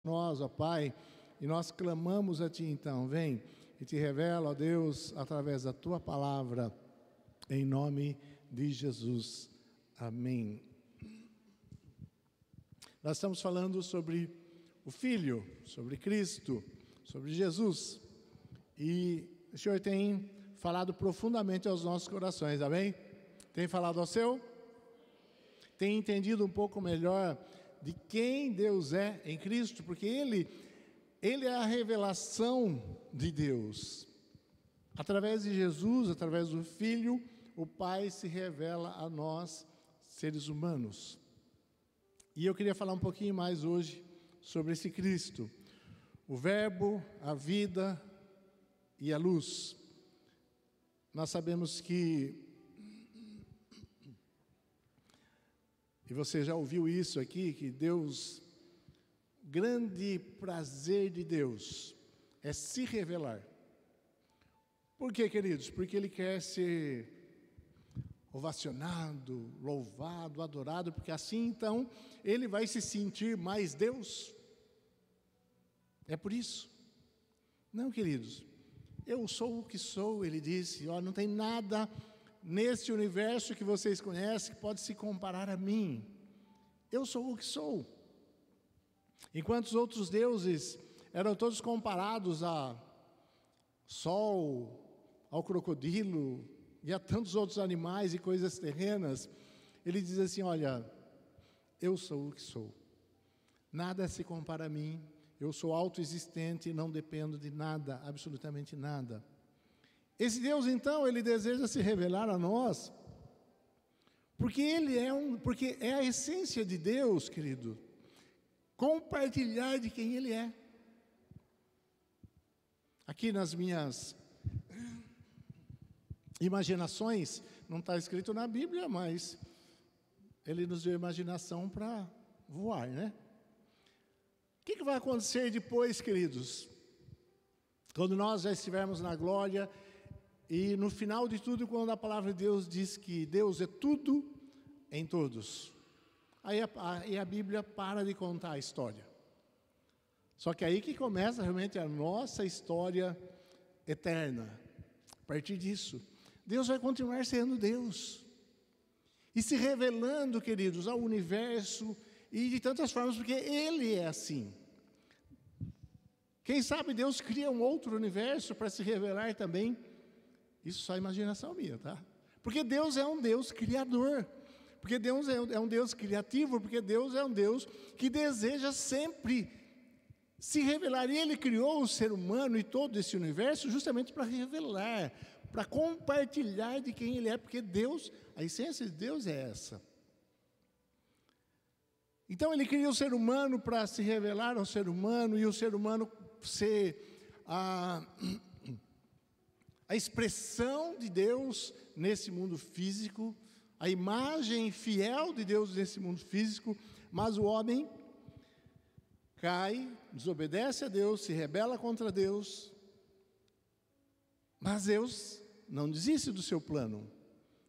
nós, ó Pai, e nós clamamos a Ti então, vem e te revela, ó Deus, através da Tua palavra, em nome de Jesus, amém. Nós estamos falando sobre o Filho, sobre Cristo, sobre Jesus, e o Senhor tem falado profundamente aos nossos corações, amém? Tem falado ao seu? Tem entendido um pouco melhor de quem Deus é em Cristo, porque Ele é a revelação de Deus. Através de Jesus, através do Filho, o Pai se revela a nós, seres humanos. E eu queria falar um pouquinho mais hoje sobre esse Cristo, o Verbo, a vida e a luz. Nós sabemos que, e você já ouviu isso aqui, que Deus, grande prazer de Deus é se revelar. Por quê, queridos? Porque Ele quer ser ovacionado, louvado, adorado, porque assim então Ele vai se sentir mais Deus. É por isso. Não, queridos, eu sou o que sou, Ele disse, não tem nada nesse universo que vocês conhecem que pode se comparar a mim. Eu sou o que sou. Enquanto os outros deuses eram todos comparados a sol, ao crocodilo e a tantos outros animais e coisas terrenas, ele diz assim, olha, eu sou o que sou. Nada se compara a mim, eu sou autoexistente e não dependo de nada, absolutamente nada. Esse Deus, então, Ele deseja se revelar a nós, porque porque é a essência de Deus, querido, compartilhar de quem Ele é. Aqui nas minhas imaginações, não está escrito na Bíblia, mas Ele nos deu imaginação para voar, né? O que vai acontecer depois, queridos? Quando nós já estivermos na glória, e no final de tudo, quando a palavra de Deus diz que Deus é tudo em todos, aí a Bíblia para de contar a história. Só que aí que começa realmente a nossa história eterna. A partir disso, Deus vai continuar sendo Deus. E se revelando, queridos, ao universo e de tantas formas, porque Ele é assim. Quem sabe Deus cria um outro universo para se revelar também. Isso só é imaginação minha, tá? Porque Deus é um Deus criador. Porque Deus é um Deus criativo. Porque Deus é um Deus que deseja sempre se revelar. E Ele criou o ser humano e todo esse universo justamente para revelar, para compartilhar de quem Ele é. Porque Deus, a essência de Deus é essa. Então Ele cria o ser humano para se revelar ao ser humano e o ser humano ser a expressão de Deus nesse mundo físico, a imagem fiel de Deus nesse mundo físico, mas o homem cai, desobedece a Deus, se rebela contra Deus, mas Deus não desiste do seu plano.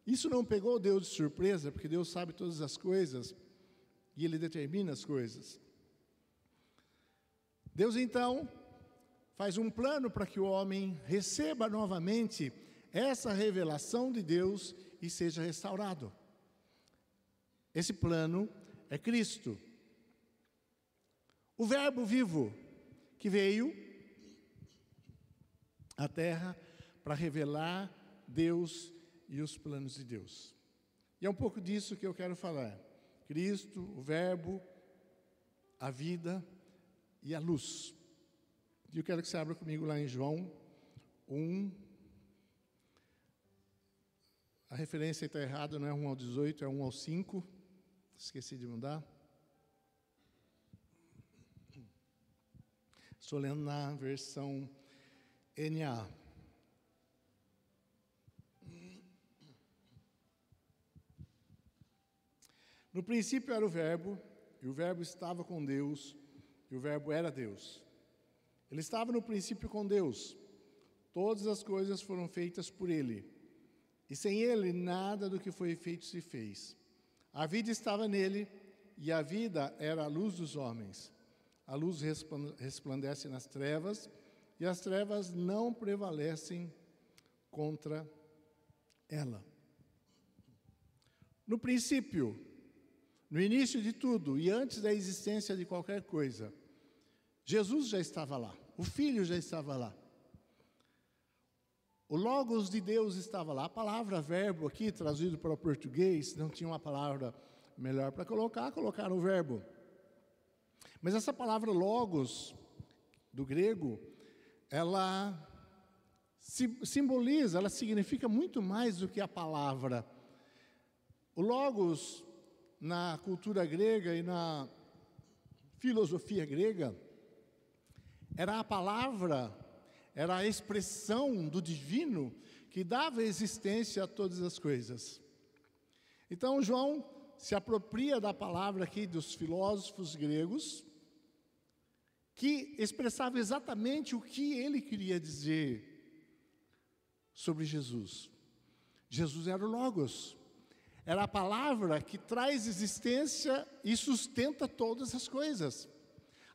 Isso não pegou Deus de surpresa, porque Deus sabe todas as coisas e Ele determina as coisas. Deus então faz um plano para que o homem receba novamente essa revelação de Deus e seja restaurado. Esse plano é Cristo, o Verbo vivo, que veio à terra para revelar Deus e os planos de Deus. E é um pouco disso que eu quero falar. Cristo, o Verbo, a vida e a luz. E eu quero que você abra comigo lá em João 1. A referência está errada, não é 1 ao 18, é 1 ao 5. Esqueci de mudar. Estou lendo na versão NA. No princípio era o Verbo, e o Verbo estava com Deus, e o Verbo era Deus. Ele estava no princípio com Deus. Todas as coisas foram feitas por Ele, e sem Ele nada do que foi feito se fez. A vida estava nele, e a vida era a luz dos homens. a luz resplandece nas trevas, e as trevas não prevalecem contra ela. No princípio, no início de tudo e antes da existência de qualquer coisa, Jesus já estava lá, o Filho já estava lá. O Logos de Deus estava lá. A palavra verbo aqui, trazido para o português, não tinha uma palavra melhor para colocaram o verbo. Mas essa palavra Logos, do grego, ela simboliza, ela significa muito mais do que a palavra. O Logos, na cultura grega e na filosofia grega, era a palavra, era a expressão do divino que dava existência a todas as coisas. Então, João se apropria da palavra aqui dos filósofos gregos, que expressava exatamente o que ele queria dizer sobre Jesus. Jesus era o Logos, era a palavra que traz existência e sustenta todas as coisas.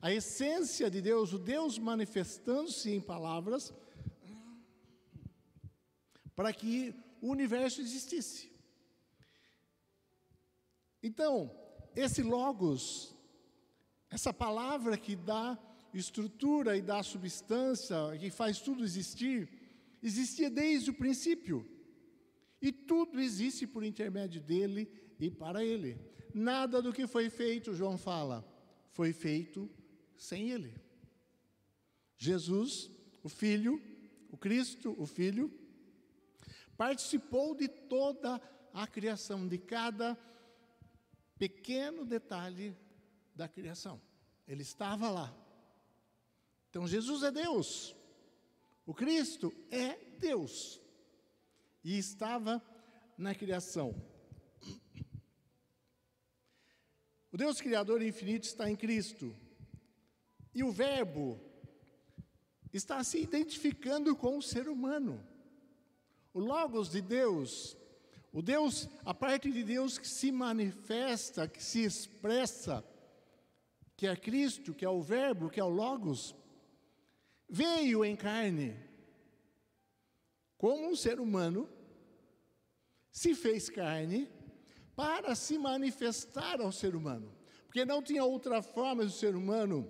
A essência de Deus, o Deus manifestando-se em palavras, para que o universo existisse. Então, esse Logos, essa palavra que dá estrutura e dá substância, que faz tudo existir, existia desde o princípio. E tudo existe por intermédio dele e para ele. Nada do que foi feito, João fala, foi feito sem ele. Jesus, o Filho, o Cristo, o Filho, participou de toda a criação, de cada pequeno detalhe da criação. Ele estava lá. Então Jesus é Deus, o Cristo é Deus, e estava na criação. O Deus Criador infinito está em Cristo, e o Verbo está se identificando com o ser humano. O Logos de Deus, o Deus, a parte de Deus que se manifesta, que se expressa, que é Cristo, que é o Verbo, que é o Logos, veio em carne, como um ser humano, se fez carne para se manifestar ao ser humano, porque não tinha outra forma do ser humano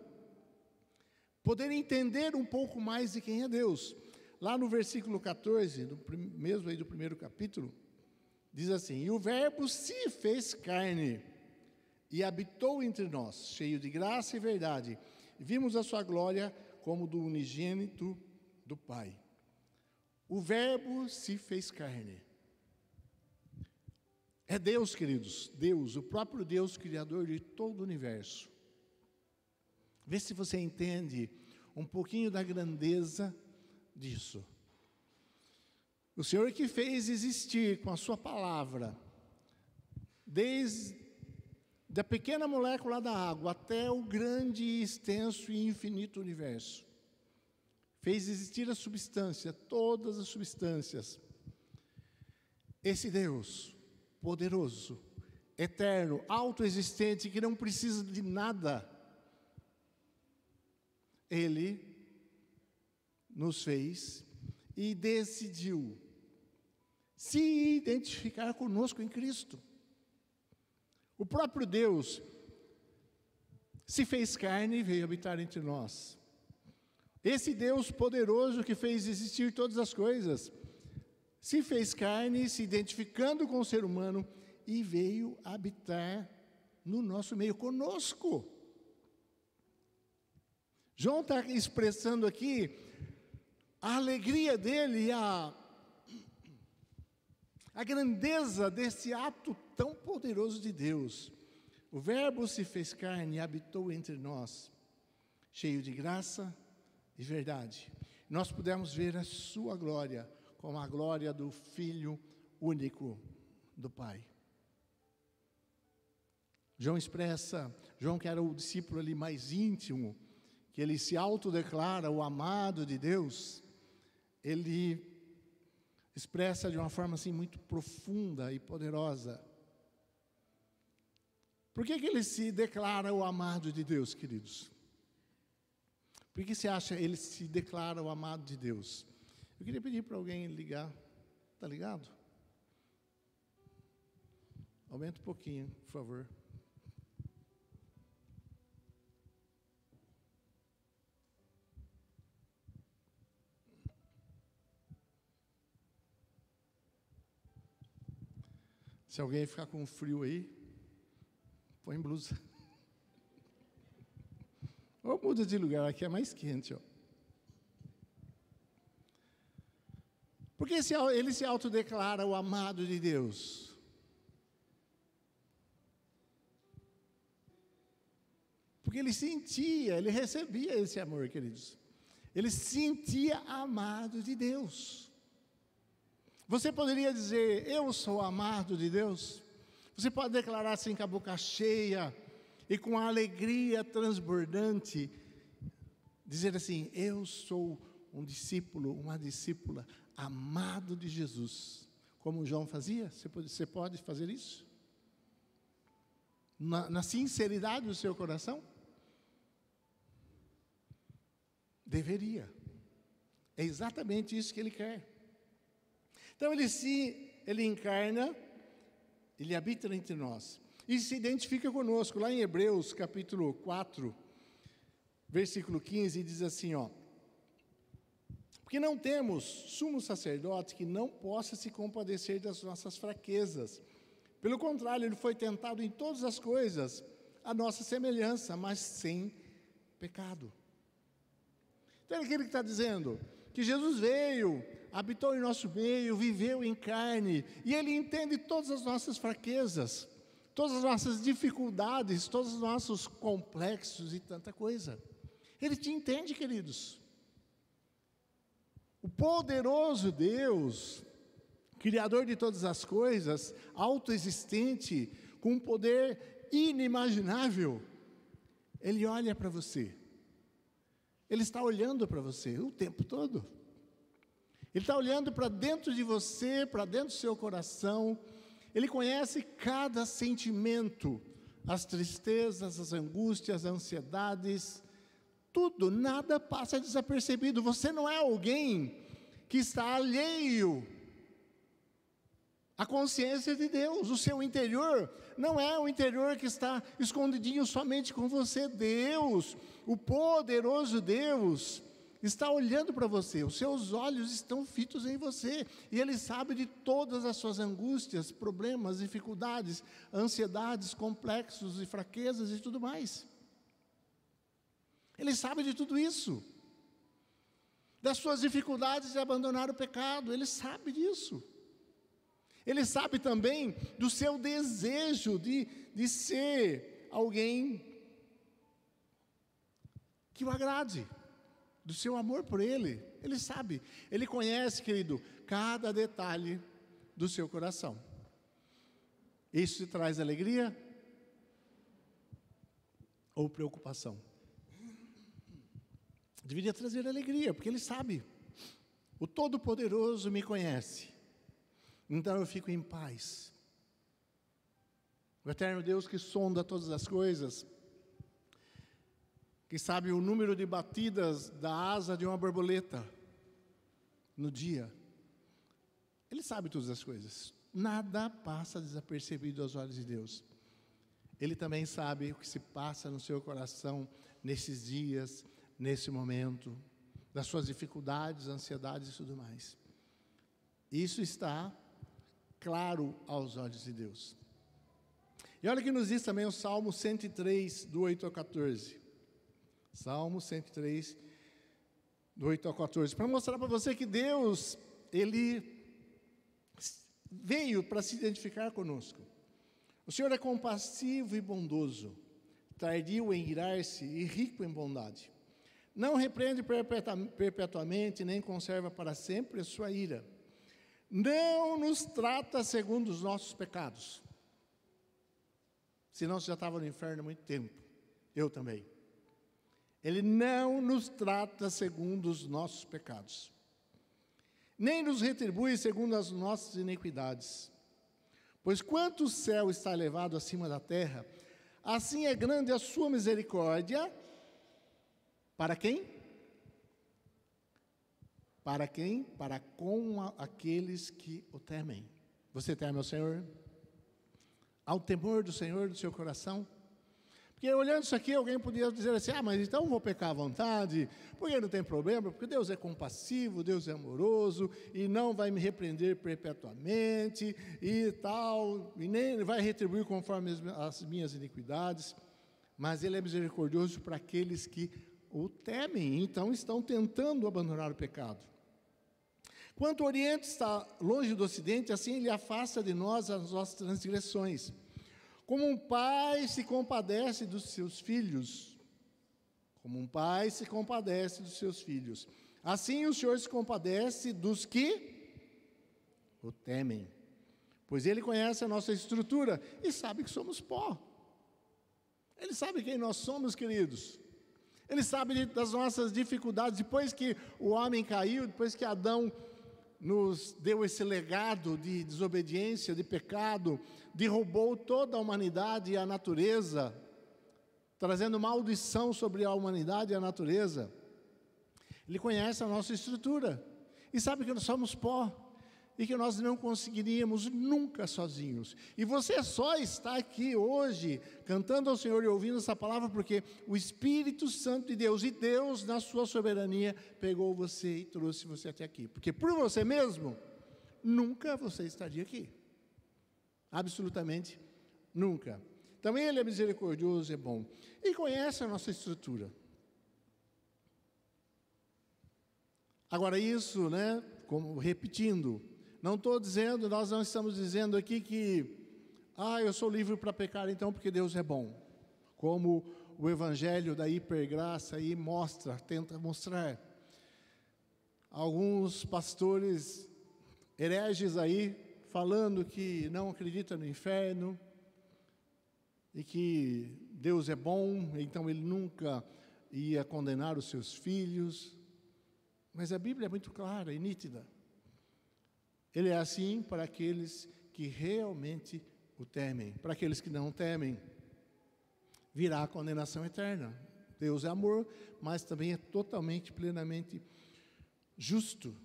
poder entender um pouco mais de quem é Deus. Lá no versículo 14, mesmo aí do primeiro capítulo, diz assim: e o Verbo se fez carne e habitou entre nós, cheio de graça e verdade, e vimos a sua glória como do unigênito do Pai. O Verbo se fez carne. É Deus, queridos, Deus, o próprio Deus, Criador de todo o universo. Vê se você entende um pouquinho da grandeza disso. O Senhor que fez existir com a sua palavra, desde da pequena molécula da água até o grande, extenso e infinito universo. Fez existir a substância, todas as substâncias. Esse Deus poderoso, eterno, autoexistente, que não precisa de nada, Ele nos fez e decidiu se identificar conosco em Cristo. O próprio Deus se fez carne e veio habitar entre nós. Esse Deus poderoso que fez existir todas as coisas, se fez carne, se identificando com o ser humano e veio habitar no nosso meio, conosco. João está expressando aqui a alegria dele e a grandeza desse ato tão poderoso de Deus. O Verbo se fez carne e habitou entre nós, cheio de graça e verdade. Nós pudemos ver a sua glória, como a glória do Filho único do Pai. João que era o discípulo ali mais íntimo, que ele se autodeclara o amado de Deus, ele expressa de uma forma assim muito profunda e poderosa. Por que ele se declara o amado de Deus, queridos? Por que você acha que ele se declara o amado de Deus? Eu queria pedir para alguém ligar. Está ligado? Aumenta um pouquinho, por favor. Se alguém ficar com frio aí, põe blusa. Ou muda de lugar, aqui é mais quente, ó. Porque ele se autodeclara o amado de Deus. Porque ele sentia, ele recebia esse amor, queridos. Ele se sentia amado de Deus. Você poderia dizer, eu sou amado de Deus? Você pode declarar assim com a boca cheia e com a alegria transbordante, dizer assim, eu sou um discípulo, uma discípula amado de Jesus, como João fazia. Você pode fazer isso? Na sinceridade do seu coração? Deveria. É exatamente isso que ele quer. Então ele encarna, ele habita entre nós e se identifica conosco. Lá em Hebreus capítulo 4, versículo 15, diz assim, ó: porque não temos sumo sacerdote que não possa se compadecer das nossas fraquezas. Pelo contrário, ele foi tentado em todas as coisas, a nossa semelhança, mas sem pecado. Então, é aquele que está dizendo que Jesus veio, habitou em nosso meio, viveu em carne, e Ele entende todas as nossas fraquezas, todas as nossas dificuldades, todos os nossos complexos e tanta coisa. Ele te entende, queridos. O poderoso Deus, Criador de todas as coisas, autoexistente, com um poder inimaginável, Ele olha para você. Ele está olhando para você o tempo todo. Ele está olhando para dentro de você, para dentro do seu coração. Ele conhece cada sentimento, as tristezas, as angústias, as ansiedades, tudo, nada passa desapercebido. Você não é alguém que está alheio à consciência de Deus. O seu interior não é um interior que está escondidinho somente com você. Deus, o poderoso Deus, está olhando para você. Os seus olhos estão fitos em você. E Ele sabe de todas as suas angústias, problemas, dificuldades, ansiedades, complexos e fraquezas e tudo mais. Ele sabe de tudo isso. Das suas dificuldades de abandonar o pecado. Ele sabe disso. Ele sabe também do seu desejo de ser alguém que o agrade, do seu amor por Ele. Ele sabe, Ele conhece, querido, cada detalhe do seu coração. Isso te traz alegria ou preocupação? Deveria trazer alegria, porque Ele sabe. O Todo-Poderoso me conhece. Então eu fico em paz. O eterno Deus que sonda todas as coisas, que sabe o número de batidas da asa de uma borboleta no dia. Ele sabe todas as coisas. Nada passa desapercebido aos olhos de Deus. Ele também sabe o que se passa no seu coração nesses dias, nesse momento, das suas dificuldades, ansiedades e tudo mais. Isso está claro aos olhos de Deus. E olha que nos diz também o Salmo 103, do 8 ao 14. Salmo 103, do 8 ao 14. Para mostrar para você que Deus, Ele veio para se identificar conosco. O Senhor é compassivo e bondoso, tardio em irar-se e rico em bondade. Não repreende perpetuamente, nem conserva para sempre a sua ira. Não nos trata segundo os nossos pecados. Senão você já estava no inferno há muito tempo. Eu também. Ele não nos trata segundo os nossos pecados. Nem nos retribui segundo as nossas iniquidades. Pois quanto o céu está elevado acima da terra, assim é grande a sua misericórdia. Para quem? Para quem? Para com aqueles que o temem. Você teme ao Senhor? Há o temor do Senhor no seu coração? Porque olhando isso aqui, alguém podia dizer assim, mas então eu vou pecar à vontade, porque não tem problema, porque Deus é compassivo, Deus é amoroso, e não vai me repreender perpetuamente, e tal, e nem vai retribuir conforme as minhas iniquidades, mas Ele é misericordioso para aqueles que o temem, então estão tentando abandonar o pecado. Quanto o Oriente está longe do Ocidente, assim Ele afasta de nós as nossas transgressões. Como um pai se compadece dos seus filhos, assim o Senhor se compadece dos que o temem, pois Ele conhece a nossa estrutura e sabe que somos pó. Ele sabe quem nós somos, queridos. Ele sabe das nossas dificuldades. Depois que o homem caiu, depois que Adão nos deu esse legado de desobediência, de pecado, derrubou toda a humanidade e a natureza, trazendo maldição sobre a humanidade e a natureza. Ele conhece a nossa estrutura e sabe que nós somos pó e que nós não conseguiríamos nunca sozinhos. E você só está aqui hoje cantando ao Senhor e ouvindo essa palavra porque o Espírito Santo de Deus e Deus, na sua soberania, pegou você e trouxe você até aqui. Porque por você mesmo, nunca você estaria aqui. Absolutamente nunca. Também Ele é misericordioso e é bom. E conhece a nossa estrutura. Agora isso, como repetindo, não estou dizendo, nós não estamos dizendo aqui que, eu sou livre para pecar então porque Deus é bom. Como o Evangelho da hipergraça aí tenta mostrar. Alguns pastores hereges aí, falando que não acreditam no inferno, e que Deus é bom, então Ele nunca ia condenar os seus filhos. Mas a Bíblia é muito clara e nítida. Ele é assim para aqueles que realmente o temem. Para aqueles que não temem, virá a condenação eterna. Deus é amor, mas também é totalmente, plenamente justo.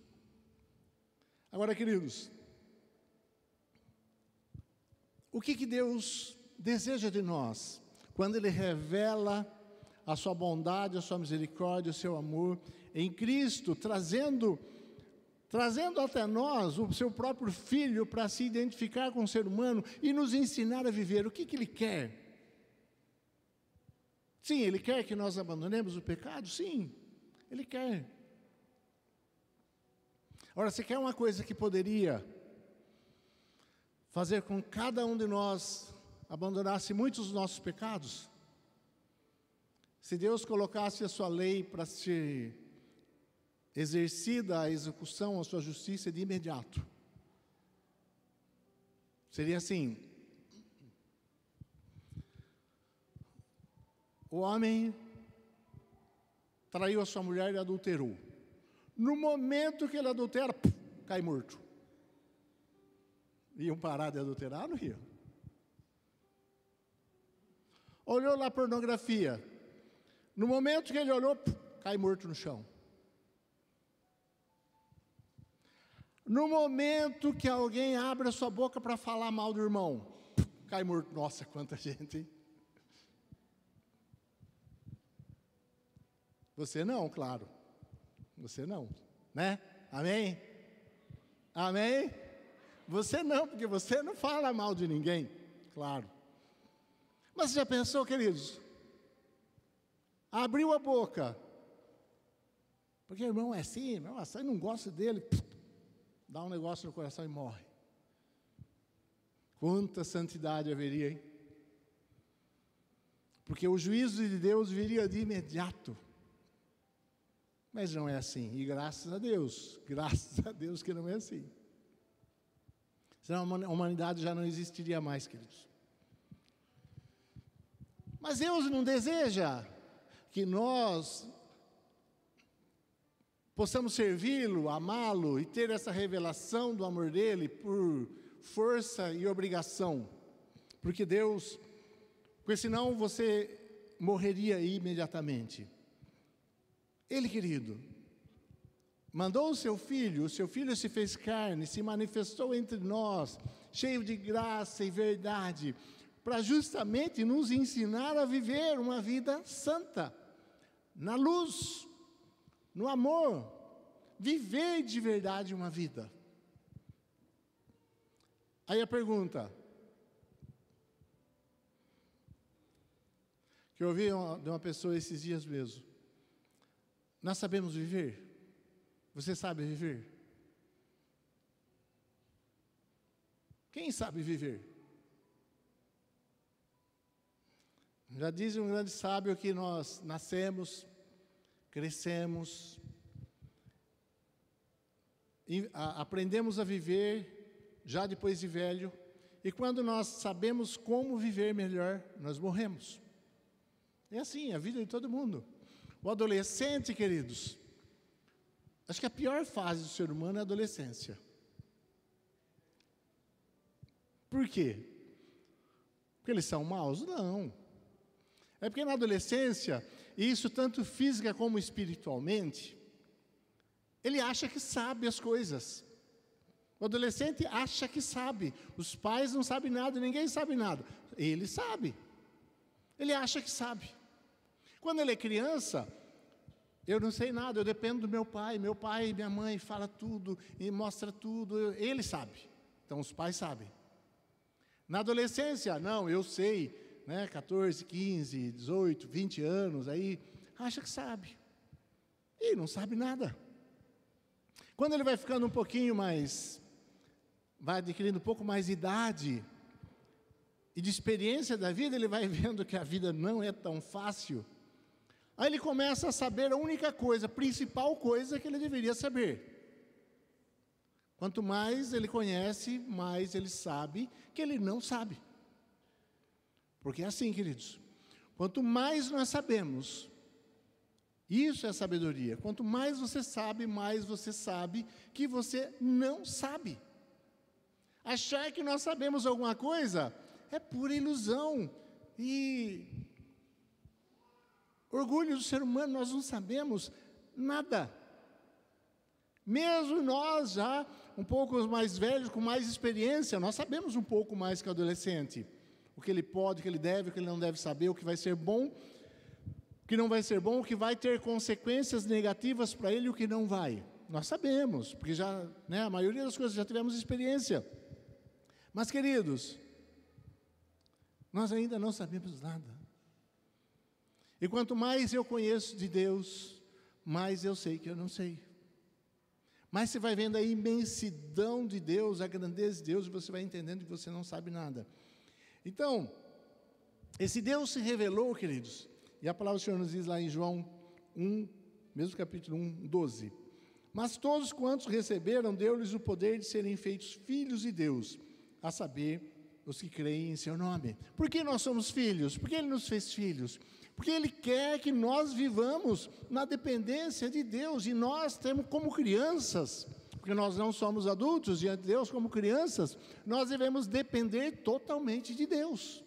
Agora, queridos, o que Deus deseja de nós? Quando Ele revela a sua bondade, a sua misericórdia, o seu amor em Cristo, trazendo até nós o seu próprio Filho para se identificar com o ser humano e nos ensinar a viver. O que Ele quer? Sim, Ele quer que nós abandonemos o pecado? Sim, Ele quer. Agora, você quer uma coisa que poderia fazer com que cada um de nós abandonasse muitos dos nossos pecados? Se Deus colocasse a sua lei para ser exercida a execução, a sua justiça de imediato. Seria assim: o homem traiu a sua mulher e adulterou. No momento que ele adultera, cai morto. Iam parar de adulterar? Não iam. Olhou lá a pornografia. No momento que ele olhou, cai morto no chão. No momento que alguém abre a sua boca para falar mal do irmão, cai morto. Nossa, quanta gente, hein? Você não, claro. Você não, né? Amém? Amém? Você não, porque você não fala mal de ninguém, claro. Mas você já pensou, queridos? Abriu a boca. Porque o irmão é assim, eu não gosto dele. Dá um negócio no coração e morre. Quanta santidade haveria, hein? Porque o juízo de Deus viria de imediato. Mas não é assim. E graças a Deus que não é assim. Senão a humanidade já não existiria mais, queridos. Mas Deus não deseja que nós possamos servi-lo, amá-lo e ter essa revelação do amor dele por força e obrigação. Porque senão você morreria imediatamente. Ele, querido, mandou o seu filho se fez carne, se manifestou entre nós, cheio de graça e verdade, para justamente nos ensinar a viver uma vida santa, na luz, no amor, viver de verdade uma vida. Aí a pergunta, que eu ouvi de uma pessoa esses dias mesmo: nós sabemos viver? Você sabe viver? Quem sabe viver? Já diz um grande sábio que nós nascemos, crescemos, aprendemos a viver já depois de velho, e quando nós sabemos como viver melhor, nós morremos. É assim a vida de todo mundo. O adolescente, queridos, acho que a pior fase do ser humano é a adolescência. Por quê? Porque eles são maus? Não. É porque na adolescência, e isso tanto física como espiritualmente, ele acha que sabe as coisas. O adolescente acha que sabe. Os pais não sabem nada, ninguém sabe nada. Ele sabe. Ele acha que sabe. Quando ele é criança, eu não sei nada, eu dependo do meu pai e minha mãe fala tudo e mostra tudo, ele sabe. Então os pais sabem. Na adolescência, não, eu sei, 14, 15, 18, 20 anos, aí acha que sabe. E não sabe nada. Quando ele vai ficando um pouquinho mais, vai adquirindo um pouco mais de idade e de experiência da vida, ele vai vendo que a vida não é tão fácil. Aí ele começa a saber a única coisa, a principal coisa que ele deveria saber. Quanto mais ele conhece, mais ele sabe que ele não sabe. Porque é assim, queridos, quanto mais nós sabemos, isso é sabedoria. Quanto mais você sabe que você não sabe. Achar que nós sabemos alguma coisa é pura ilusão e orgulho do ser humano. Nós não sabemos nada. Mesmo nós já um pouco mais velhos, com mais experiência, nós sabemos um pouco mais que o adolescente. O que ele pode, o que ele deve, o que ele não deve saber, o que vai ser bom, o que não vai ser bom, o que vai ter consequências negativas para ele e o que não vai. Nós sabemos, porque já, a maioria das coisas já tivemos experiência. Mas, queridos, nós ainda não sabemos nada. E quanto mais eu conheço de Deus, mais eu sei que eu não sei. Mas você vai vendo a imensidão de Deus, a grandeza de Deus, e você vai entendendo que você não sabe nada. Então, esse Deus se revelou, queridos, e a palavra do Senhor nos diz lá em João 1, mesmo capítulo 1, 12. Mas todos quantos receberam, deu-lhes o poder de serem feitos filhos de Deus, a saber, os que creem em seu nome. Por que nós somos filhos? Por que Ele nos fez filhos? Porque Ele quer que nós vivamos na dependência de Deus, e nós temos como crianças, porque nós não somos adultos diante de Deus, como crianças, nós devemos depender totalmente de Deus.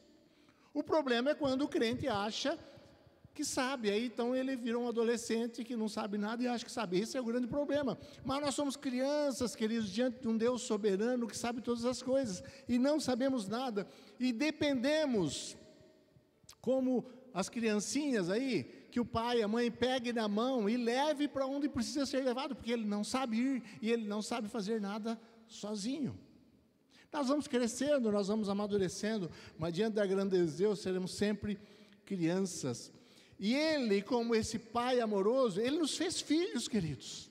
O problema é quando o crente acha que sabe, aí então ele vira um adolescente que não sabe nada e acha que sabe. Esse é o grande problema. Mas nós somos crianças, queridos, diante de um Deus soberano que sabe todas as coisas, e não sabemos nada, e dependemos, como as criancinhas aí, que o pai e a mãe peguem na mão e leve para onde precisa ser levado, porque ele não sabe ir e ele não sabe fazer nada sozinho. Nós vamos crescendo, nós vamos amadurecendo, mas diante da grandeza de Deus seremos sempre crianças. E Ele, como esse Pai amoroso, Ele nos fez filhos, queridos.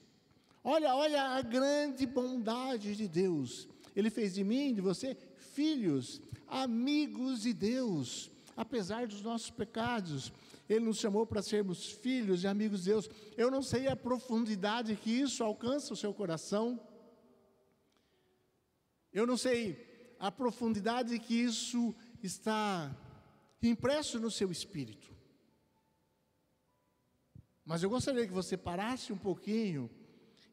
Olha a grande bondade de Deus. Ele fez de mim, de você, filhos, amigos de Deus, apesar dos nossos pecados. Ele nos chamou para sermos filhos e amigos de Deus. Eu não sei a profundidade que isso alcança o seu coração. Eu não sei a profundidade que isso está impresso no seu espírito. Mas eu gostaria que você parasse um pouquinho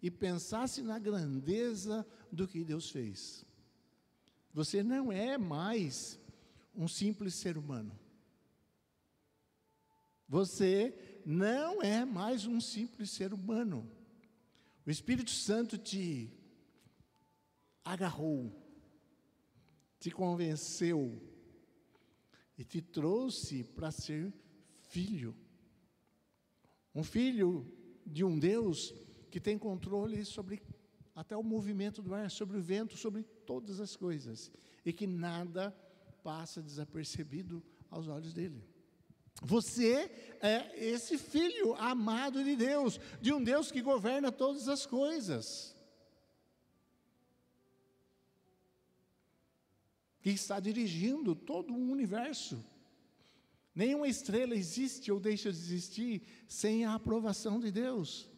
e pensasse na grandeza do que Deus fez. Você não é mais um simples ser humano. Você não é mais um simples ser humano. O Espírito Santo te agarrou, te convenceu e te trouxe para ser filho. Um filho de um Deus que tem controle sobre até o movimento do ar, sobre o vento, sobre todas as coisas, e que nada passa desapercebido aos olhos dele. Você é esse filho amado de Deus, de um Deus que governa todas as coisas, que está dirigindo todo o universo. Nenhuma estrela existe ou deixa de existir sem a aprovação de Deus.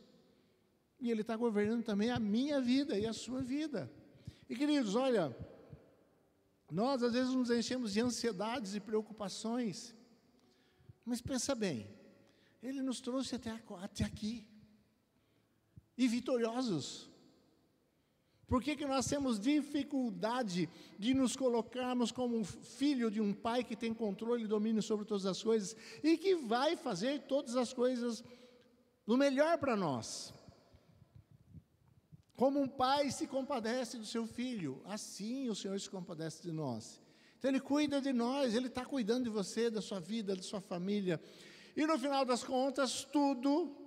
E Ele está governando também a minha vida e a sua vida. E queridos, olha, nós às vezes nos enchemos de ansiedades e preocupações, mas pensa bem, Ele nos trouxe até aqui, e vitoriosos. Por que nós temos dificuldade de nos colocarmos como um filho de um pai que tem controle e domínio sobre todas as coisas, e que vai fazer todas as coisas do melhor para nós? Como um pai se compadece do seu filho, assim o Senhor se compadece de nós. Então Ele cuida de nós, Ele está cuidando de você, da sua vida, da sua família. E no final das contas, tudo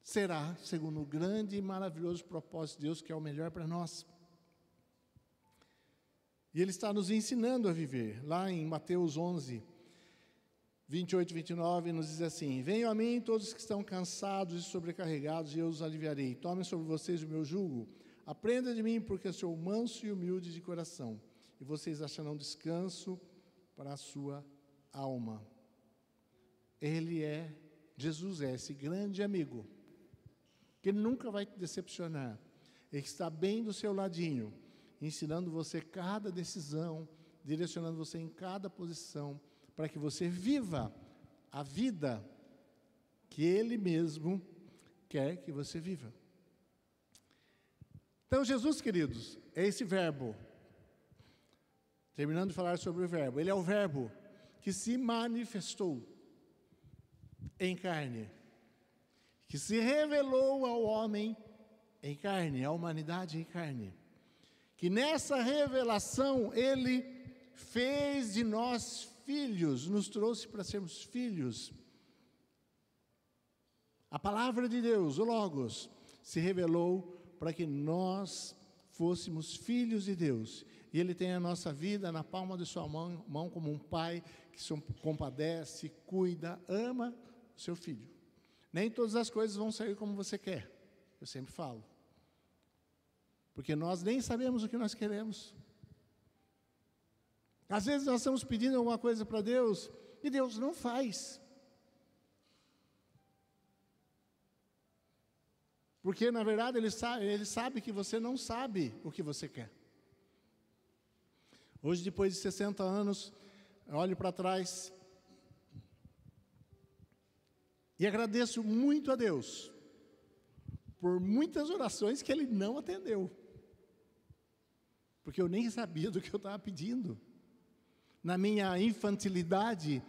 será segundo o grande e maravilhoso propósito de Deus, que é o melhor para nós. E Ele está nos ensinando a viver. Lá em Mateus 11, 28 e 29, nos diz assim: venham a mim todos que estão cansados e sobrecarregados, e eu os aliviarei. Tomem sobre vocês o meu jugo. Aprenda de mim, porque eu sou manso e humilde de coração, e vocês acharão descanso para a sua alma. Jesus é esse grande amigo, que nunca vai te decepcionar. Ele está bem do seu ladinho, ensinando você cada decisão, direcionando você em cada posição, para que você viva a vida que Ele mesmo quer que você viva. Então, Jesus, queridos, é esse verbo. Terminando de falar sobre o verbo, Ele é o verbo que se manifestou em carne, que se revelou ao homem em carne, à humanidade em carne, que nessa revelação Ele fez de nós filhos, nos trouxe para sermos filhos. A palavra de Deus, o Logos, se revelou para que nós fôssemos filhos de Deus. E Ele tem a nossa vida na palma de sua mão como um pai que se compadece, cuida, ama o seu filho. Nem todas as coisas vão sair como você quer, eu sempre falo. Porque nós nem sabemos o que nós queremos. Às vezes nós estamos pedindo alguma coisa para Deus, e Deus não faz. Porque, na verdade, Ele sabe que você não sabe o que você quer. Hoje, depois de 60 anos, eu olho para trás e agradeço muito a Deus por muitas orações que Ele não atendeu. Porque eu nem sabia do que eu estava pedindo. Na minha infantilidade,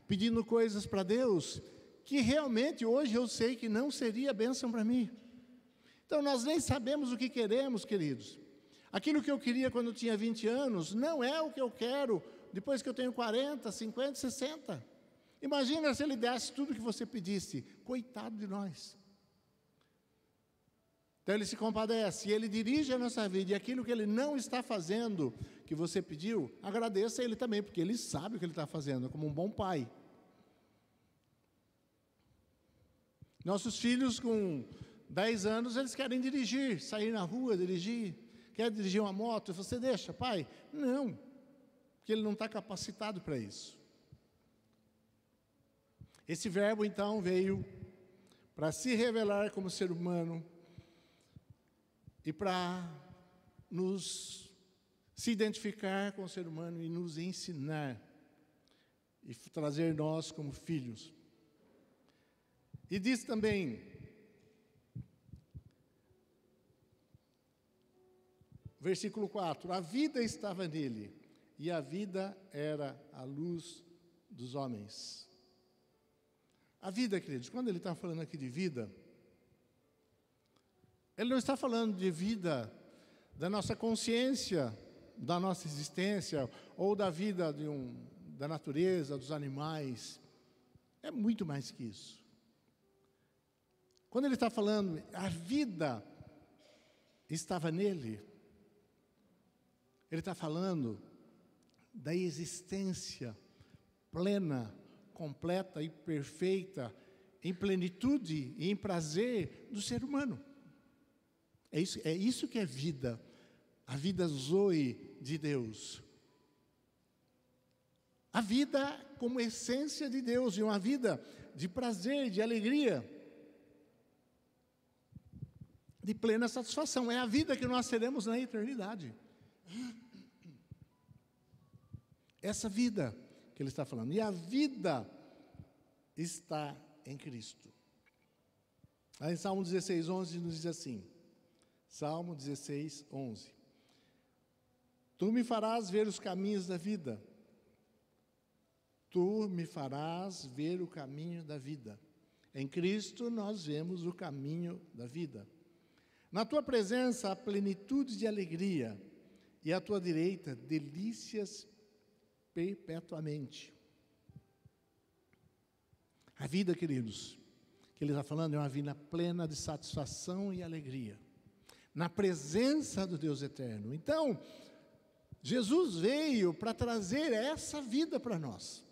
pedindo coisas para Deus, que realmente hoje eu sei que não seria bênção para mim. Então nós nem sabemos o que queremos, queridos. Aquilo que eu queria quando eu tinha 20 anos, não é o que eu quero depois que eu tenho 40, 50, 60. Imagina se Ele desse tudo o que você pedisse. Coitado de nós. Então Ele se compadece, e Ele dirige a nossa vida, e aquilo que Ele não está fazendo, que você pediu, agradeça a Ele também, porque Ele sabe o que Ele está fazendo, como um bom pai. Nossos filhos com 10 anos, eles querem dirigir, sair na rua, dirigir, quer dirigir uma moto, você deixa, pai? Não, porque ele não está capacitado para isso. Esse verbo então veio para se revelar como ser humano, e para se identificar com o ser humano e nos ensinar, e trazer nós como filhos. E diz também, versículo 4, a vida estava nele, e a vida era a luz dos homens. A vida, queridos, quando ele está falando aqui de vida, Ele não está falando de vida da nossa consciência, da nossa existência, ou da vida da natureza, dos animais. É muito mais que isso. Quando ele está falando, a vida estava nele, ele está falando da existência plena, completa e perfeita, em plenitude e em prazer do ser humano. É isso que é vida, a vida zoe de Deus. A vida como essência de Deus, e uma vida de prazer, de alegria, de plena satisfação. É a vida que nós teremos na eternidade. Essa vida que ele está falando. E a vida está em Cristo. Aí em Salmo 16, 11 nos diz assim. Salmo 16, 11. Tu me farás ver os caminhos da vida. Tu me farás ver o caminho da vida. Em Cristo nós vemos o caminho da vida. Na tua presença há plenitude de alegria, e à tua direita delícias perpetuamente. A vida, queridos, que ele está falando é uma vida plena de satisfação e alegria, na presença do Deus eterno. Então, Jesus veio para trazer essa vida para nós.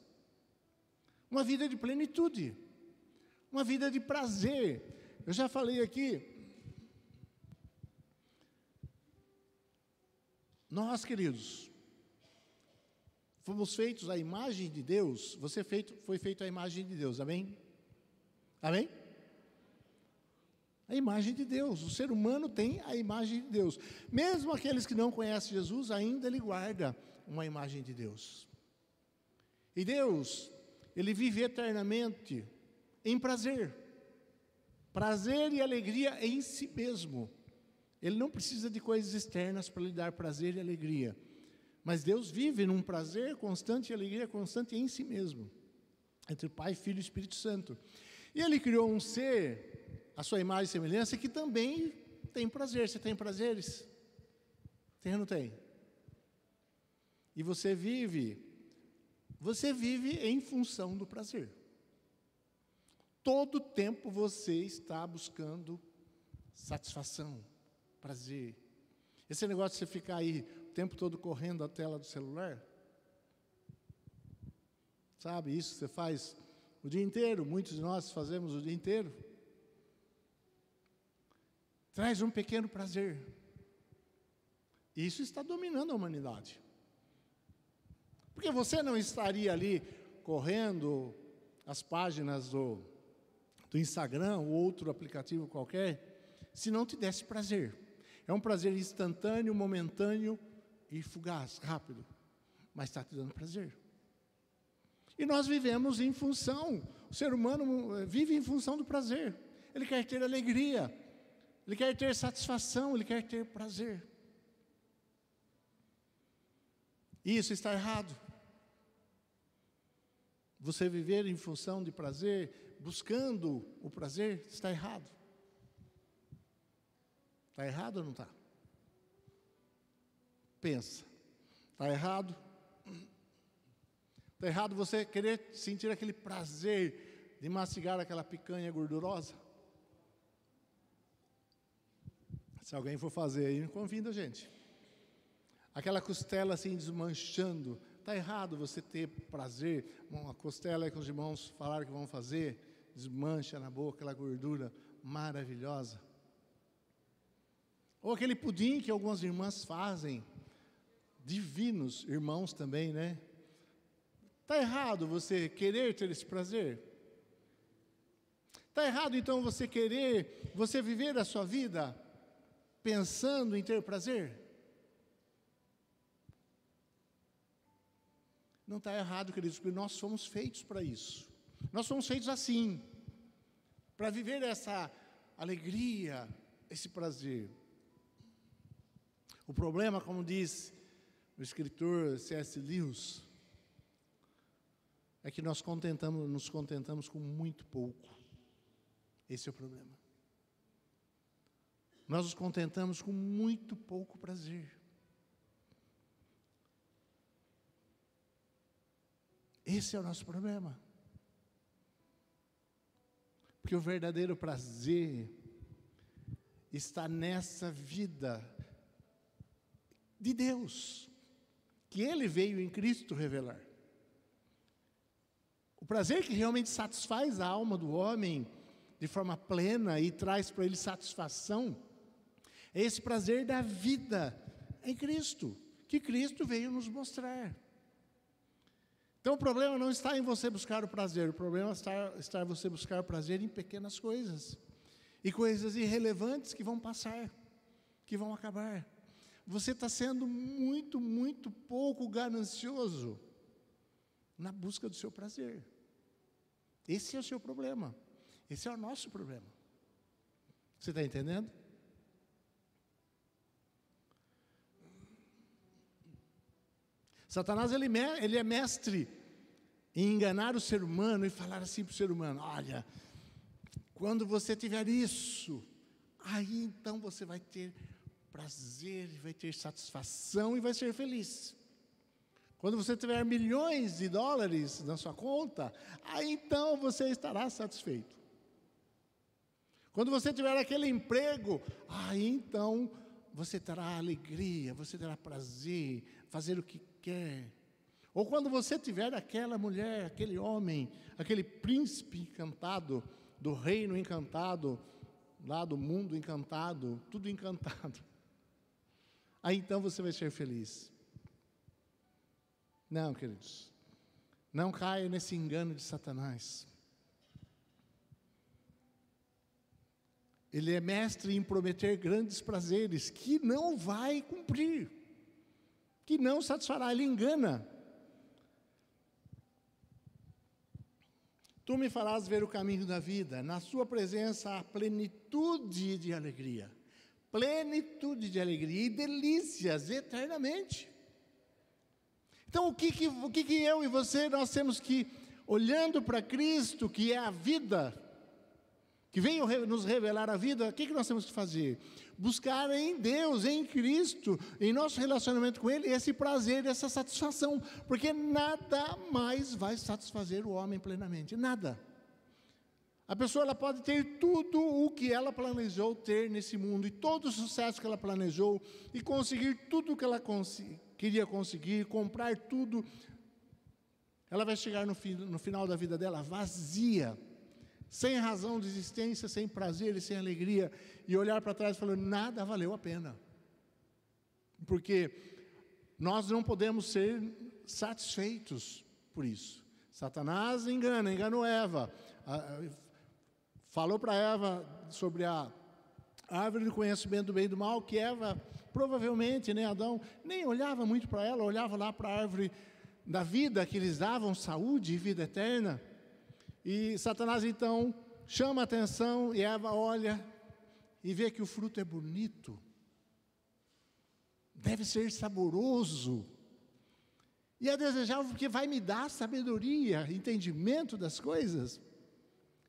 Uma vida de plenitude, uma vida de prazer. Eu já falei aqui, nós, queridos, fomos feitos à imagem de Deus. Você foi feito à imagem de Deus, amém? Amém? A imagem de Deus. O ser humano tem a imagem de Deus. Mesmo aqueles que não conhecem Jesus, ainda ele guarda uma imagem de Deus. E Deus, ele vive eternamente em prazer. Prazer e alegria em si mesmo. Ele não precisa de coisas externas para lhe dar prazer e alegria. Mas Deus vive num prazer constante e alegria constante em si mesmo. Entre Pai, Filho e Espírito Santo. E Ele criou um ser, a sua imagem e semelhança, que também tem prazer. Você tem prazeres? Tem ou não tem? E você vive em função do prazer. Todo tempo você está buscando satisfação, prazer. Esse negócio de você ficar aí o tempo todo correndo a tela do celular, sabe, isso você faz o dia inteiro, muitos de nós fazemos o dia inteiro, traz um pequeno prazer. Isso está dominando a humanidade. Porque você não estaria ali correndo as páginas do Instagram ou outro aplicativo qualquer, se não te desse prazer. É um prazer instantâneo, momentâneo e fugaz, rápido, mas está te dando prazer. E nós vivemos em função, o ser humano vive em função do prazer. Ele quer ter alegria, ele quer ter satisfação, ele quer ter prazer. E isso está errado. Você viver em função de prazer, buscando o prazer, está errado. Está errado ou não está? Pensa. Está errado? Está errado você querer sentir aquele prazer de mastigar aquela picanha gordurosa? Se alguém for fazer aí, convida a gente. Aquela costela assim desmanchando. Está errado você ter prazer. Uma costela aí que os irmãos falaram que vão fazer, desmancha na boca aquela gordura maravilhosa. Ou aquele pudim que algumas irmãs fazem, divinos irmãos também, né? Está errado você querer ter esse prazer? Está errado então você viver a sua vida pensando em ter prazer? Não está errado, queridos, porque nós fomos feitos para isso. Nós fomos feitos assim, para viver essa alegria, esse prazer. O problema, como diz o escritor C.S. Lewis, é que nós nos contentamos com muito pouco. Esse é o problema. nós nos contentamos com muito pouco prazer. Esse é o nosso problema. Porque o verdadeiro prazer está nessa vida de Deus, que Ele veio em Cristo revelar. O prazer que realmente satisfaz a alma do homem de forma plena e traz para ele satisfação, é esse prazer da vida em Cristo, que Cristo veio nos mostrar. Então o problema não está em você buscar o prazer, o problema está em você buscar o prazer em pequenas coisas, e coisas irrelevantes que vão passar, que vão acabar. Você está sendo muito, muito pouco ganancioso na busca do seu prazer. Esse é o seu problema, esse é o nosso problema. Você está entendendo? Satanás, ele é mestre em enganar o ser humano e falar assim para o ser humano: olha, quando você tiver isso, aí então você vai ter prazer, vai ter satisfação e vai ser feliz. Quando você tiver milhões de dólares na sua conta, aí então você estará satisfeito. Quando você tiver aquele emprego, aí então você terá alegria, você terá prazer, fazer o que quer. Ou quando você tiver aquela mulher, aquele homem, aquele príncipe encantado, do reino encantado, lá do mundo encantado, tudo encantado, aí então você vai ser feliz. Não, queridos, não caia nesse engano de Satanás. Ele é mestre em prometer grandes prazeres que não vai cumprir, que não satisfará, ele engana. Tu me farás ver o caminho da vida, na sua presença há plenitude de alegria e delícias eternamente. Então o que eu e você, nós temos que, olhando para Cristo, que é a vida, que veio nos revelar a vida, o que nós temos que fazer? Buscar em Deus, em Cristo, em nosso relacionamento com Ele, esse prazer, essa satisfação, porque nada mais vai satisfazer o homem plenamente, nada. A pessoa, ela pode ter tudo o que ela planejou ter nesse mundo, e todo o sucesso que ela planejou, e conseguir tudo o que ela queria conseguir, comprar tudo, ela vai chegar no final da vida dela vazia, sem razão de existência, sem prazer e sem alegria, e olhar para trás e falar: nada valeu a pena. Porque nós não podemos ser satisfeitos por isso. Satanás enganou Eva, falou para Eva sobre a árvore do conhecimento do bem e do mal, que Eva, provavelmente, Adão, nem olhava muito para ela, olhava lá para a árvore da vida, que eles davam saúde e vida eterna. E Satanás então chama a atenção, e Eva olha e vê que o fruto é bonito, deve ser saboroso, e é desejável porque vai me dar sabedoria, entendimento das coisas.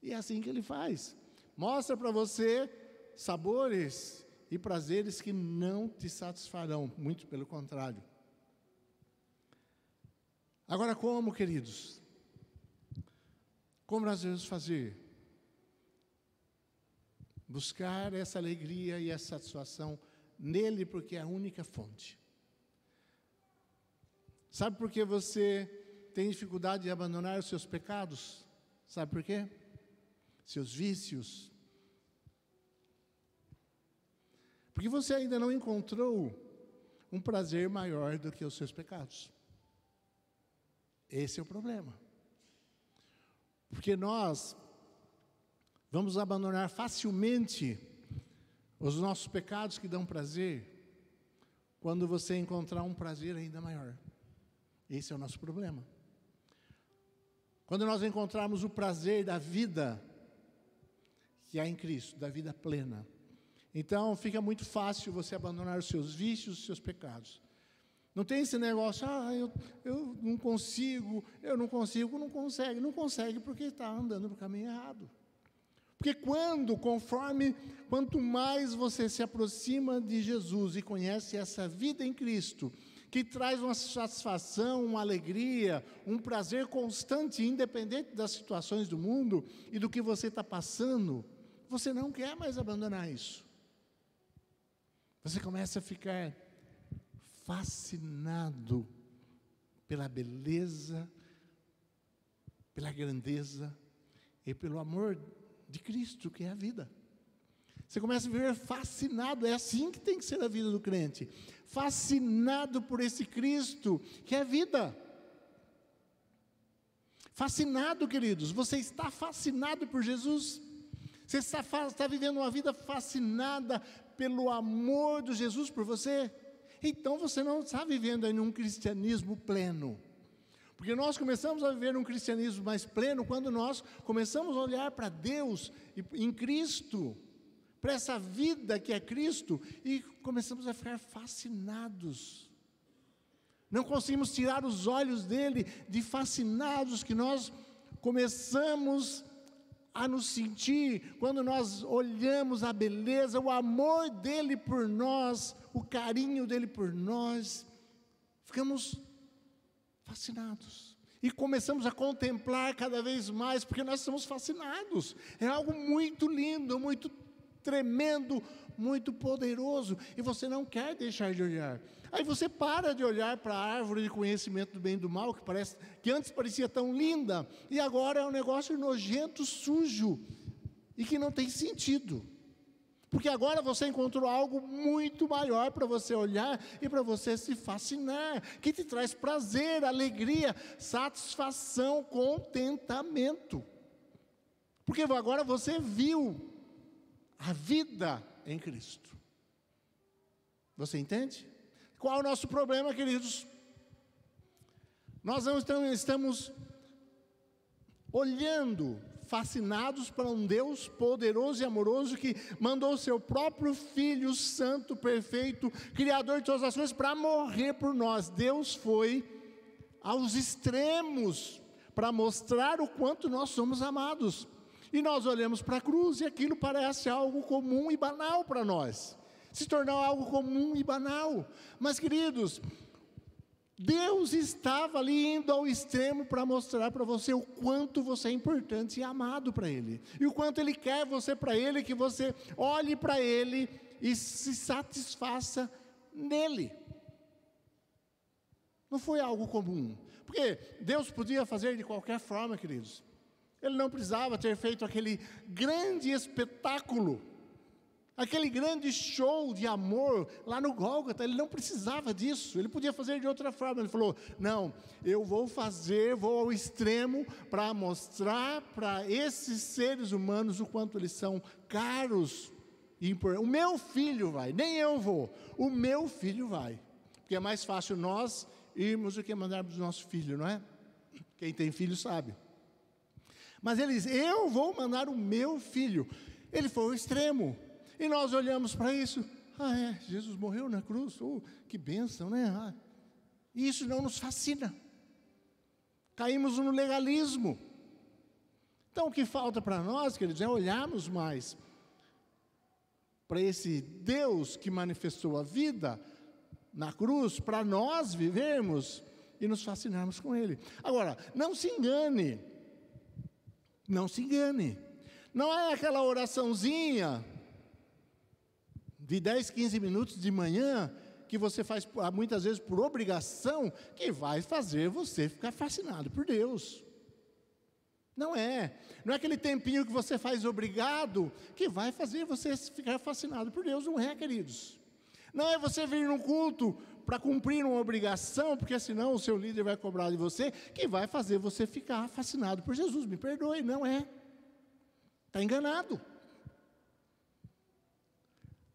E é assim que ele faz, mostra para você sabores e prazeres que não te satisfarão, muito pelo contrário. Agora, como, queridos? Como nós devemos fazer? Buscar essa alegria e essa satisfação nele, porque é a única fonte. Sabe por que você tem dificuldade de abandonar os seus pecados? Sabe por quê? Seus vícios. Porque você ainda não encontrou um prazer maior do que os seus pecados. Esse é o problema. Porque nós vamos abandonar facilmente os nossos pecados que dão prazer, quando você encontrar um prazer ainda maior. Esse é o nosso problema. Quando nós encontrarmos o prazer da vida que há em Cristo, da vida plena, então fica muito fácil você abandonar os seus vícios, os seus pecados. Não tem esse negócio: eu não consigo, não consegue porque está andando no caminho errado. Porque quanto mais você se aproxima de Jesus e conhece essa vida em Cristo, que traz uma satisfação, uma alegria, um prazer constante, independente das situações do mundo e do que você está passando, você não quer mais abandonar isso. Você começa a ficar fascinado pela beleza, pela grandeza e pelo amor de Cristo, que é a vida. Você começa a viver fascinado, é assim que tem que ser a vida do crente, fascinado por esse Cristo, que é a vida. Fascinado, queridos, você está fascinado por Jesus? Você está vivendo uma vida fascinada pelo amor de Jesus por você? Então você não está vivendo aí um cristianismo pleno. Porque nós começamos a viver um cristianismo mais pleno quando nós começamos a olhar para Deus em Cristo, para essa vida que é Cristo, e começamos a ficar fascinados. Não conseguimos tirar os olhos dele, de fascinados que nós começamos a nos sentir, quando nós olhamos a beleza, o amor dele por nós, o carinho dele por nós, ficamos fascinados, e começamos a contemplar cada vez mais, porque nós estamos fascinados, é algo muito lindo, muito tremendo, muito poderoso, e você não quer deixar de olhar. Aí você para de olhar para a árvore de conhecimento do bem e do mal, que antes parecia tão linda, e agora é um negócio nojento, sujo, e que não tem sentido. Porque agora você encontrou algo muito maior para você olhar e para você se fascinar, que te traz prazer, alegria, satisfação, contentamento. Porque agora você viu a vida em Cristo. Você entende? Qual é o nosso problema, queridos? Nós não estamos olhando, fascinados para um Deus poderoso e amoroso, que mandou o seu próprio Filho Santo, perfeito, Criador de todas as coisas, para morrer por nós. Deus foi aos extremos para mostrar o quanto nós somos amados. E nós olhamos para a cruz e aquilo parece algo comum e banal para nós. Se tornou algo comum e banal. Mas, queridos, Deus estava ali indo ao extremo para mostrar para você o quanto você é importante e amado para Ele. E o quanto Ele quer você para Ele, que você olhe para Ele e se satisfaça nele. Não foi algo comum. Porque Deus podia fazer de qualquer forma, queridos. Ele não precisava ter feito aquele grande espetáculo, aquele grande show de amor lá no Gólgota. Ele não precisava disso, ele podia fazer de outra forma. Ele falou, não, eu vou ao extremo para mostrar para esses seres humanos o quanto eles são caros e importantes. O meu filho vai, nem eu vou, o meu filho vai. Porque é mais fácil nós irmos do que mandarmos o nosso filho, não é? Quem tem filho sabe. Mas ele diz, eu vou mandar o meu filho. Ele foi ao extremo. E nós olhamos para isso, Jesus morreu na cruz, que bênção, né? E isso não nos fascina. Caímos no legalismo. Então o que falta para nós, queridos, é olharmos mais para esse Deus que manifestou a vida na cruz, para nós vivermos e nos fascinarmos com Ele. Agora, não se engane, não é aquela oraçãozinha de 10, 15 minutos de manhã, que você faz muitas vezes por obrigação, que vai fazer você ficar fascinado por Deus. Não é aquele tempinho que você faz obrigado, que vai fazer você ficar fascinado por Deus, não é, queridos. Não é você vir num culto para cumprir uma obrigação, porque senão o seu líder vai cobrar de você, que vai fazer você ficar fascinado por Jesus. Me perdoe, não é. Está enganado.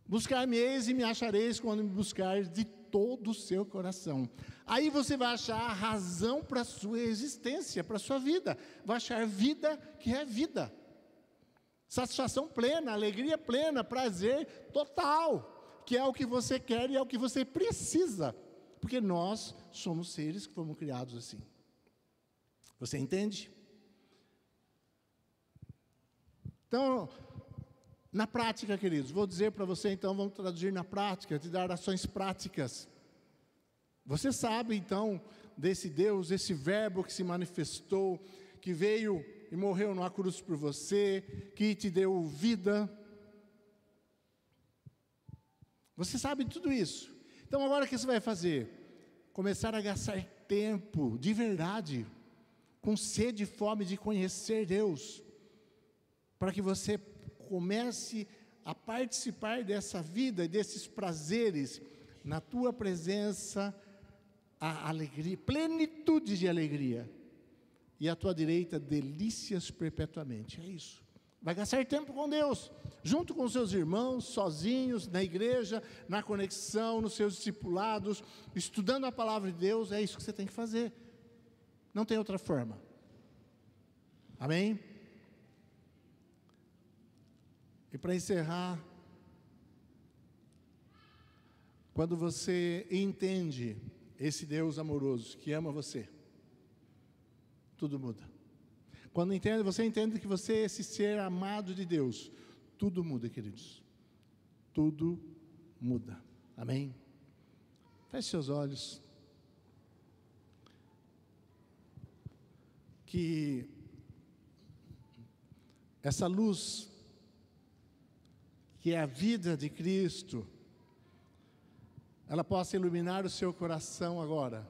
Buscar-me-eis e me achareis quando me buscares de todo o seu coração. Aí você vai achar a razão para a sua existência, para a sua vida. Vai achar vida que é vida. Satisfação plena, alegria plena, prazer total, que é o que você quer e é o que você precisa. Porque nós somos seres que fomos criados assim. Você entende? Então, na prática, queridos, vou dizer para você, então, vamos traduzir na prática, te dar ações práticas. Você sabe, então, desse Deus, esse verbo que se manifestou, que veio e morreu numa cruz por você, que te deu vida. Você sabe de tudo isso. Então, agora o que você vai fazer? Começar a gastar tempo, de verdade, com sede e fome de conhecer Deus, para que você comece a participar dessa vida, desses prazeres, na tua presença, a alegria, plenitude de alegria, e à tua direita, delícias perpetuamente. É isso. Vai gastar tempo com Deus, junto com seus irmãos, sozinhos, na igreja, na conexão, nos seus discipulados, estudando a palavra de Deus. É isso que você tem que fazer. Não tem outra forma. Amém? E para encerrar, quando você entende esse Deus amoroso que ama você, tudo muda. Quando você entende que você é esse ser amado de Deus, tudo muda, queridos. Tudo muda. Amém? Feche seus olhos. Que essa luz, que é a vida de Cristo, ela possa iluminar o seu coração agora.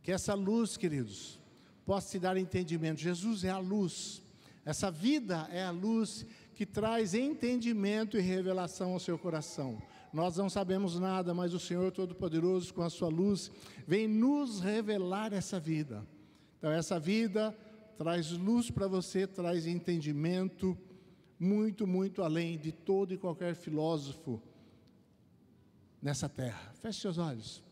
Que essa luz, queridos, possa te dar entendimento. Jesus é a luz. Essa vida é a luz que traz entendimento e revelação ao seu coração. Nós não sabemos nada, mas o Senhor Todo-Poderoso, com a sua luz, vem nos revelar essa vida. Então, essa vida traz luz para você, traz entendimento, muito, muito além de todo e qualquer filósofo nessa terra. Feche seus olhos.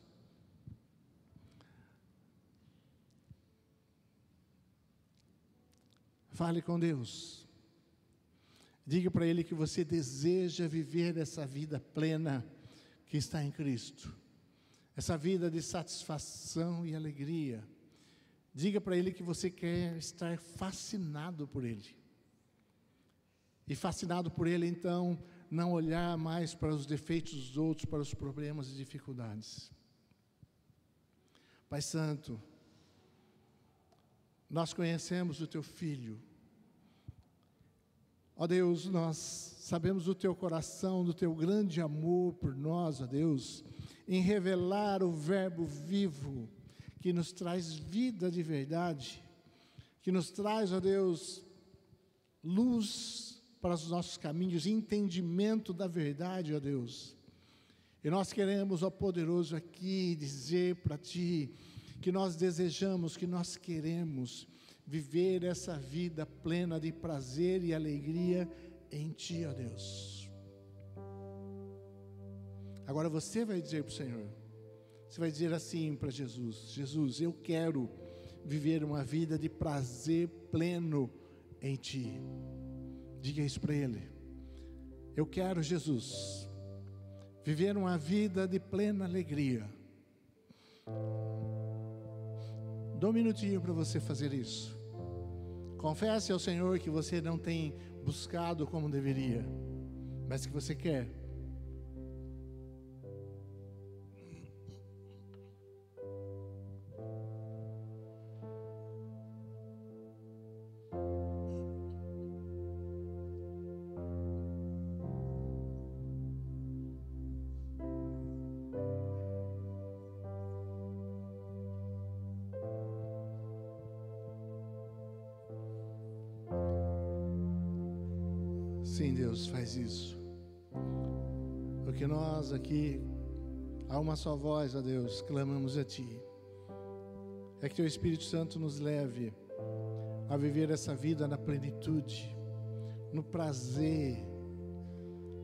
Fale com Deus. Diga para Ele que você deseja viver essa vida plena que está em Cristo. Essa vida de satisfação e alegria. Diga para Ele que você quer estar fascinado por Ele. E fascinado por Ele, então, não olhar mais para os defeitos dos outros, para os problemas e dificuldades. Pai Santo, nós conhecemos o Teu Filho. Ó Deus, nós sabemos do Teu coração, do Teu grande amor por nós, ó Deus, em revelar o Verbo vivo, que nos traz vida de verdade, que nos traz, ó Deus, luz para os nossos caminhos, entendimento da verdade, ó Deus. E nós queremos, ó poderoso, aqui dizer para Ti, que nós desejamos, que nós queremos viver essa vida plena de prazer e alegria em Ti, ó Deus. Agora você vai dizer para o Senhor, você vai dizer assim para Jesus: Jesus, eu quero viver uma vida de prazer pleno em Ti. Diga isso para Ele. Eu quero, Jesus, viver uma vida de plena alegria. Dá um minutinho para você fazer isso. Confesse ao Senhor que você não tem buscado como deveria, mas que você quer. Sim, Deus, faz isso. Porque nós aqui, a uma só voz, ó Deus, clamamos a Ti. É que Teu Espírito Santo nos leve a viver essa vida na plenitude, no prazer,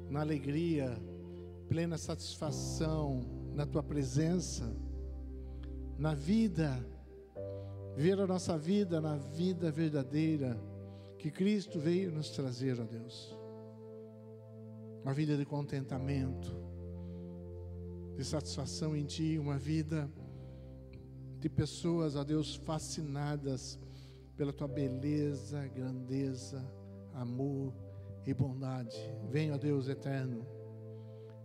na alegria, plena satisfação, na Tua presença, na vida, viver a nossa vida na vida verdadeira, que Cristo veio nos trazer, ó Deus. Uma vida de contentamento, de satisfação em Ti, uma vida de pessoas, ó Deus, fascinadas pela tua beleza, grandeza, amor e bondade. Vem, ó Deus eterno,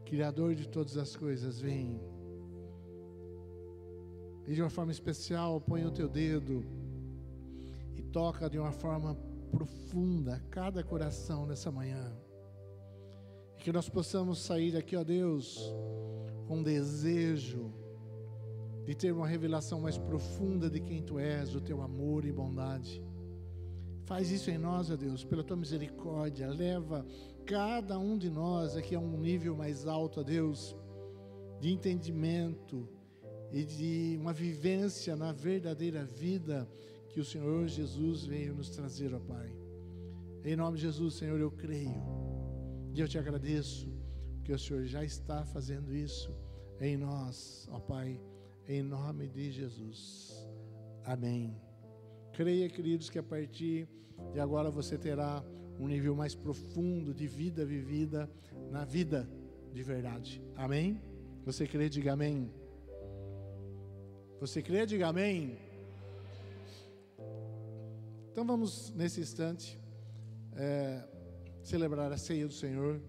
Criador de todas as coisas, vem. E de uma forma especial, põe o teu dedo e toca de uma forma profunda cada coração nessa manhã. E que nós possamos sair daqui, ó Deus, com desejo de ter uma revelação mais profunda de quem Tu és, do Teu amor e bondade. Faz isso em nós, ó Deus, pela Tua misericórdia. Leva cada um de nós aqui a um nível mais alto, ó Deus, de entendimento e de uma vivência na verdadeira vida que o Senhor Jesus veio nos trazer, ó Pai. Em nome de Jesus, Senhor, eu creio e eu Te agradeço, porque o Senhor já está fazendo isso em nós, ó Pai, em nome de Jesus. Amém. Creia, queridos, que a partir de agora você terá um nível mais profundo de vida vivida na vida de verdade. Amém? Você crê? Diga amém. Você crê? Diga amém. Então vamos, nesse instante, celebrar a ceia do Senhor.